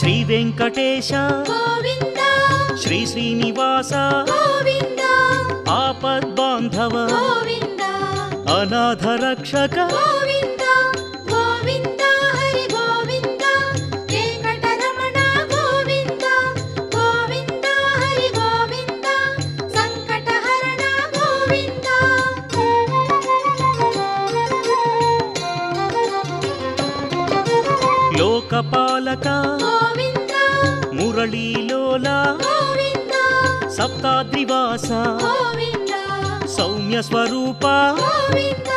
శ్రీ వెంకటేశ గోవింద శ్రీ శ్రీనివాస గోవింద ఆపద్బాంధవ గోవింద అనాథ రక్షక గోవింద గోవింద హరి గోవింద వెంకటరమణ గోవింద గోవింద హరి గోవింద సంకటహరణ గోవింద లోకపాలక గోవింద మురళీలోల గోవింద సప్తాద్రివాస గోవింద సౌమ్య స్వరూప గోవింద